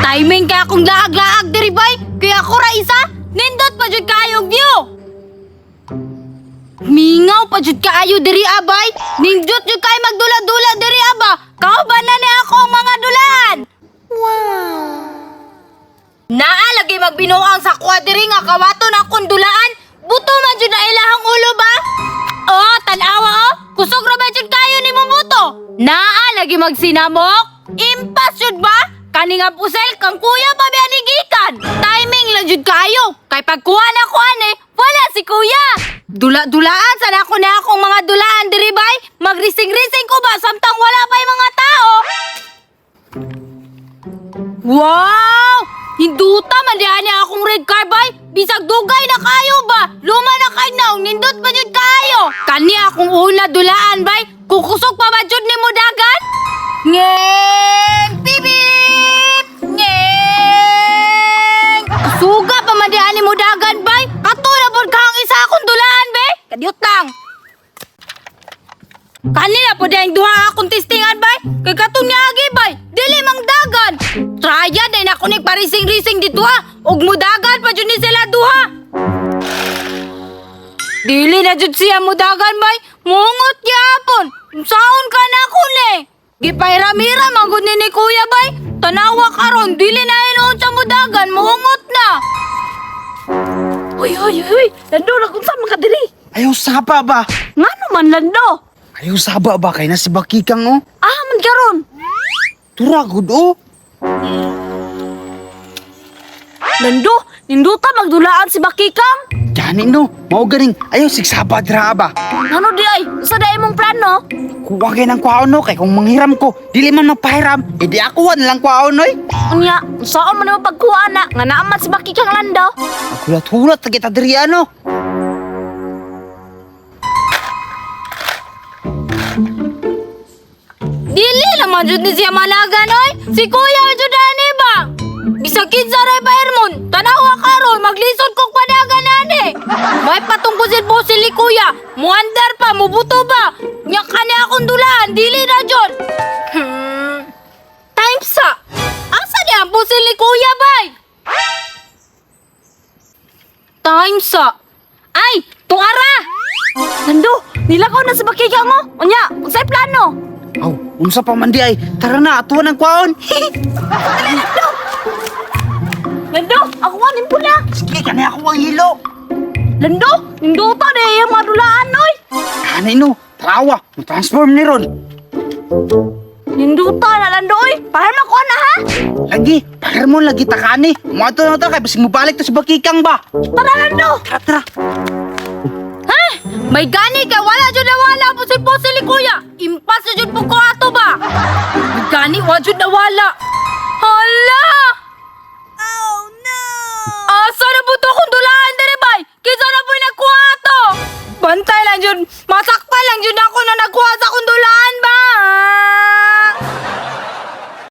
Timing kaya akong laag-laag diri bay. Kaya ako ra isa, nindot pa jud kayong view. Mingaw pa jud kaayo diri abay. Nindot jud kay magdula-dula diri aba. Kauban na ni ako ang mga dulaan. Wow. Naa lagi magbinuang sa kuha diri nga kawaton akong dulaan. Buto man jud na ilahang ulo ba? Oh, tanawa oh. Kusog ra ba jud kayo ni buto? Naa lagi magsinamok. Impas jud ba? Kani nga pusel kang kuya pa biya gikan. Timing lang jud kayo. Kay pagkuha na ko ane, wala si kuya. Dula-dulaan sana ako na akong mga dulaan diri bay. Magrising-rising ko ba samtang wala pa yung mga tao? Wow! Hinduta man diyan niya akong red car bay. Bisag dugay na kayo ba? Luma na kay naong nindot pa jud kayo. Kani akong una dulaan bay. Kukusog pa ba jud nimo dagan? Ngeng! Bibip! Ngeng! Suga pa man diyan nimo dagan bay. Kato na pod kang isa akong dulaan be. Kadiyot lang. Kanina po dahil duha akong testingan bay. Kay katong niagi bay. Dili mang dagan. Traya din ako ni parising-rising dito ha. Ug mudagan pa dyan ni sila duha. Dili na dyan siya mudagan bay. Mungot yapon. Saon ka na ko ni. Gipayramira magod ni kuya bay. Tanawa karon dili na inoon sa mudagan. Mungot na. Uy. Lando na kung saan makadiri. Ayaw saba ba? Nga naman Lando. Ayaw saba ba kay na si Bakikang oh? Man karon. Turagod oh. Lando, ninduta magdulaan si Bakikang. Gani no, mao ganing ayaw sigsaba dira ba? Ano di ay? Sa day mong plano? Kuwagay ng kwaon no kay kung manghiram ko, dili man mapahiram, edi ako lang kwaon oy. Unya, saan man mo pagkuha na nga naamat si Bakikang Lando? Hulat-hulat ta kita diri ano. Dili naman jud ni siya malagan oy. Si Kuya jud ani ba? Bisakit sa ray Hermon. Tanawa karon maglisod kog padagan ani. May patungkusin po si Kuya. Muandar pa mubuto ba? Nya kani akong dulaan dili na jud. Time sa. Asa di ang po si Kuya bay? Time sa. Ay, tuara. Nando, nilakaw na sa Bakikang mo. Unya, unsay plano? Aw, unsa pa man di ay, tara na atuan ang kwaon. Lando, ako nga nimpula. Sige kani ako ang hilo. Lando, ninduta na yung mga dulaan, oy. Kani no, tarawa, mo-transform ni ron. Ninduta na, Lando, oy. Para makuha na, ha? Lagi, pakar mo lagi takani. Mo ato na ta kay basig mo balik to sa Bakikang ba. Tara, Lando. Tara. Ha? May gani ka, wala dyan na wala po si Kuya. Impas na dyan po ko ato ba? May gani, wala dyan na wala.